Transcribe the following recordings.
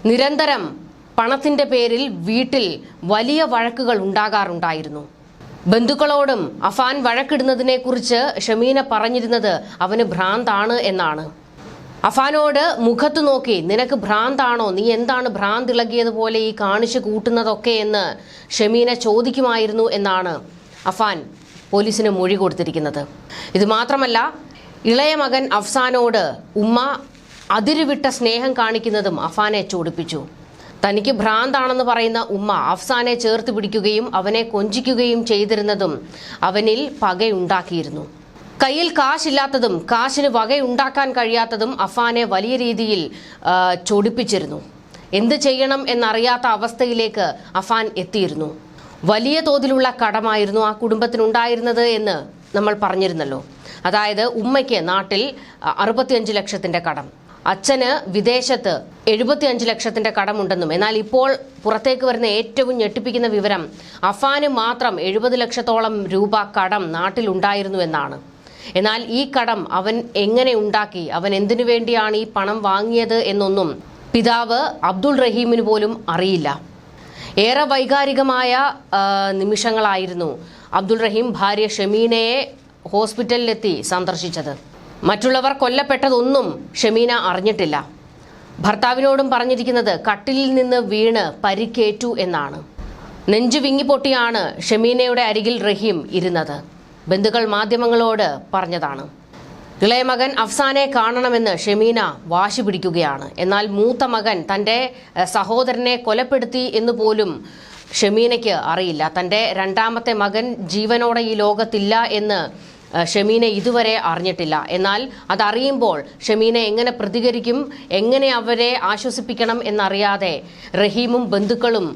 നിരന്തരം പണത്തിന്റെ പേരിൽ വീട്ടിൽ വലിയ വഴക്കുകൾ ഉണ്ടാകാറുണ്ടായിരുന്നു. ബന്ധുക്കളോടും അഫാൻ വഴക്കിടുന്നതിനെക്കുറിച്ച് ഷമീന പറഞ്ഞിരുന്നത് അവന് ഭ്രാന്താണ് എന്നാണ്. അഫാനോട് മുഖത്ത് നോക്കി നിനക്ക് ഭ്രാന്താണോ, നീ എന്താണ് ഭ്രാന്തിളകിയതുപോലെ ഈ കാണിച്ചു കൂട്ടുന്നതൊക്കെ എന്ന് ഷമീന ചോദിക്കുമായിരുന്നു എന്നാണ് അഫാൻ പോലീസിന് മൊഴി കൊടുത്തിരിക്കുന്നത്. ഇത് മാത്രമല്ല, ഇളയ മകൻ അഫ്സാനോട് ഉമ്മ അതിരുവിട്ട സ്നേഹം കാണിക്കുന്നതും അഫാനെ ചൊടിപ്പിച്ചു. തനിക്ക് ഭ്രാന്താണെന്ന് പറയുന്ന ഉമ്മ അഫ്സാനെ ചേർത്ത് പിടിക്കുകയും അവനെ കൊഞ്ചിക്കുകയും ചെയ്തിരുന്നതും അവനിൽ പകയുണ്ടാക്കിയിരുന്നു. കയ്യിൽ കാശില്ലാത്തതും കാശിന് വകയുണ്ടാക്കാൻ കഴിയാത്തതും അഫാനെ വലിയ രീതിയിൽ ചൊടിപ്പിച്ചിരുന്നു. എന്ത് ചെയ്യണം എന്നറിയാത്ത അവസ്ഥയിലേക്ക് അഫാൻ എത്തിയിരുന്നു. വലിയ തോതിലുള്ള കടമായിരുന്നു ആ കുടുംബത്തിനുണ്ടായിരുന്നത് എന്ന് നമ്മൾ പറഞ്ഞിരുന്നല്ലോ. അതായത് ഉമ്മയ്ക്ക് നാട്ടിൽ 65 ലക്ഷത്തിന്റെ കടം, അച്ഛന് വിദേശത്ത് 75 ലക്ഷത്തിന്റെ കടമുണ്ടെന്നും, എന്നാൽ ഇപ്പോൾ പുറത്തേക്ക് വരുന്ന ഏറ്റവും ഞെട്ടിപ്പിക്കുന്ന വിവരം അഫാന് മാത്രം 70 ലക്ഷത്തോളം രൂപ കടം നാട്ടിലുണ്ടായിരുന്നു എന്നാണ്. എന്നാൽ ഈ കടം അവൻ എങ്ങനെ ഉണ്ടാക്കി, അവൻ എന്തിനു വേണ്ടിയാണ് ഈ പണം വാങ്ങിയത് എന്നൊന്നും പിതാവ് അബ്ദുൾ റഹീമിന് പോലും അറിയില്ല. ഏറെ വൈകാരികമായ നിമിഷങ്ങളായിരുന്നു അബ്ദുൾ റഹീം ഭാര്യ ഷമീനയെ ഹോസ്പിറ്റലിലെത്തി സന്ദർശിച്ചത്. മറ്റുള്ളവർ കൊല്ലപ്പെട്ടതൊന്നും ഷമീന അറിഞ്ഞിട്ടില്ല. ഭർത്താവിനോടും പറഞ്ഞിരിക്കുന്നത് കട്ടിലിൽ നിന്ന് വീണ് പരിക്കേറ്റു എന്നാണ്. നെഞ്ചു വിങ്ങിപ്പൊട്ടിയാണ് ഷമീനയുടെ അരികിൽ റഹീം ഇരുന്നത്. ബന്ധുക്കൾ മാധ്യമങ്ങളോട് പറഞ്ഞതാണ്. ഇളയ മകൻ അഫ്സാനെ കാണണമെന്ന് ഷമീന വാശി പിടിക്കുകയാണ്. എന്നാൽ മൂത്ത മകൻ തൻ്റെ സഹോദരനെ കൊലപ്പെടുത്തി എന്ന് പോലും ഷമീനയ്ക്ക് അറിയില്ല. തൻ്റെ രണ്ടാമത്തെ മകൻ ജീവനോടെ ഈ ലോകത്തില്ല എന്ന് ഷമീന ഇതുവരെ അറിഞ്ഞിട്ടില്ല. എന്നാൽ അതറിയുമ്പോൾ ഷമീന എങ്ങനെ പ്രതികരിക്കും, എങ്ങനെ അവരെ ആശ്വസിപ്പിക്കണം എന്നറിയാതെ റഹീമും ബന്ധുക്കളും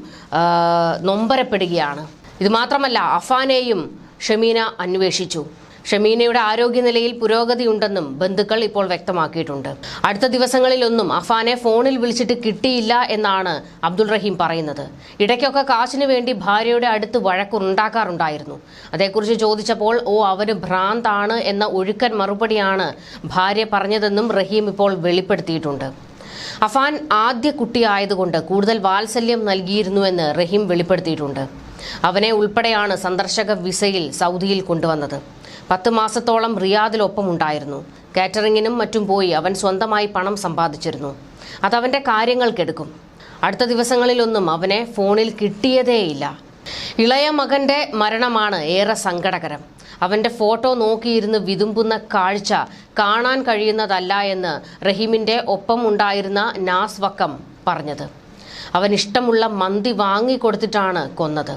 നൊമ്പരപ്പെടുകയാണ്. ഇത് മാത്രമല്ല, അഫാനെയും ഷമീന അന്വേഷിച്ചു. ഷമീനയുടെ ആരോഗ്യനിലയിൽ പുരോഗതിയുണ്ടെന്നും ബന്ധുക്കൾ ഇപ്പോൾ വ്യക്തമാക്കിയിട്ടുണ്ട്. അടുത്ത ദിവസങ്ങളിലൊന്നും അഫാനെ ഫോണിൽ വിളിച്ചിട്ട് കിട്ടിയില്ല എന്നാണ് അബ്ദുൾ റഹീം പറയുന്നത്. ഇടയ്ക്കൊക്കെ കാശിന് വേണ്ടി ഭാര്യയുടെ അടുത്ത് വഴക്കുണ്ടാക്കാറുണ്ടായിരുന്നു. അതേക്കുറിച്ച് ചോദിച്ചപ്പോൾ അവന് ഭ്രാന്താണ് എന്ന ഒഴുക്കൻ മറുപടിയാണ് ഭാര്യ പറഞ്ഞതെന്നും റഹീം ഇപ്പോൾ വെളിപ്പെടുത്തിയിട്ടുണ്ട്. അഫാൻ ആദ്യ കുട്ടിയായതുകൊണ്ട് കൂടുതൽ വാത്സല്യം നൽകിയിരുന്നുവെന്ന് റഹീം വെളിപ്പെടുത്തിയിട്ടുണ്ട്. അവനെ ഉൾപ്പെടെയാണ് സന്ദർശക വിസയിൽ സൗദിയിൽ കൊണ്ടുവന്നത്. 10 മാസത്തോളം റിയാദിലൊപ്പം ഉണ്ടായിരുന്നു. കാറ്ററിങ്ങിനും മറ്റും പോയി അവൻ സ്വന്തമായി പണം സമ്പാദിച്ചിരുന്നു. അതവൻ്റെ കാര്യങ്ങൾക്കെടുക്കും. അടുത്ത ദിവസങ്ങളിലൊന്നും അവനെ ഫോണിൽ കിട്ടിയതേയില്ല. ഇളയ മകന്റെ മരണമാണ് ഏറെ സങ്കടകരം. അവന്റെ ഫോട്ടോ നോക്കിയിരുന്ന് വിതുമ്പുന്ന കാഴ്ച കാണാൻ കഴിയുന്നതല്ല എന്ന് റഹീമിന്റെ ഒപ്പം ഉണ്ടായിരുന്ന നാസ് വക്കം പറഞ്ഞത്. അവൻ ഇഷ്ടമുള്ള മന്തി വാങ്ങിക്കൊടുത്തിട്ടാണ് കൊന്നത്.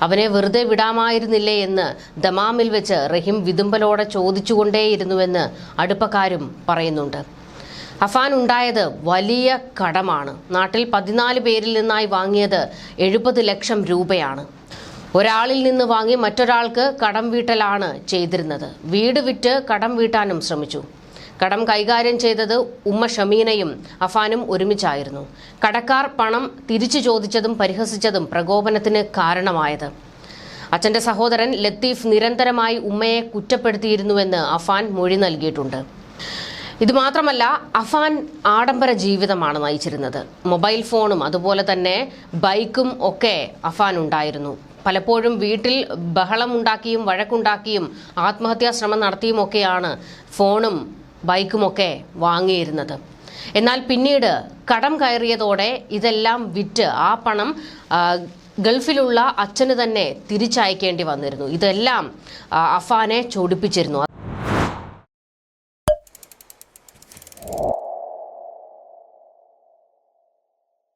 അവനെ വെറുതെ വിടാമായിരുന്നില്ലേ എന്ന് ദമാമിൽ വെച്ച് റഹീം വിതുമ്പലോടെ ചോദിച്ചുകൊണ്ടേയിരുന്നുവെന്ന് അടുപ്പക്കാരും പറയുന്നുണ്ട്. അഫാൻ ഉണ്ടായത് വലിയ കടമാണ്. നാട്ടിൽ 14 പേരിൽ നിന്നായി വാങ്ങിയത് 70 ലക്ഷം രൂപയാണ്. ഒരാളിൽ നിന്ന് വാങ്ങി മറ്റൊരാൾക്ക് കടം വീട്ടലാണ് ചെയ്തിരുന്നത്. വീട് വിറ്റ് കടം വീട്ടാനും ശ്രമിച്ചു. കടം കൈകാര്യം ചെയ്തത് ഉമ്മ ഷമീനയും അഫാനും ഒരുമിച്ചായിരുന്നു. കടക്കാർ പണം തിരിച്ചു ചോദിച്ചതും പരിഹസിച്ചതും പ്രകോപനത്തിന് കാരണമായത്. അച്ഛന്റെ സഹോദരൻ ലത്തീഫ് നിരന്തരമായി ഉമ്മയെ കുറ്റപ്പെടുത്തിയിരുന്നുവെന്ന് അഫാൻ മൊഴി നൽകിയിട്ടുണ്ട്. ഇതുമാത്രമല്ല, അഫാൻ ആഡംബര ജീവിതമാണ് നയിച്ചിരുന്നത്. മൊബൈൽ ഫോണും അതുപോലെ തന്നെ ബൈക്കും ഒക്കെ അഫാൻ ഉണ്ടായിരുന്നു. പലപ്പോഴും വീട്ടിൽ ബഹളമുണ്ടാക്കിയും വഴക്കുണ്ടാക്കിയും ആത്മഹത്യാ ശ്രമം നടത്തിയുമൊക്കെയാണ് ഫോണും ബൈക്കുമൊക്കെ വാങ്ങിയിരുന്നത്. എന്നാൽ പിന്നീട് കടം കയറിയതോടെ ഇതെല്ലാം വിറ്റ് ആ പണം ഗൾഫിലുള്ള അച്ഛന് തന്നെ തിരിച്ചയക്കേണ്ടി വന്നിരുന്നു. ഇതെല്ലാം അഫാനെ ചൊടിപ്പിച്ചിരുന്നു.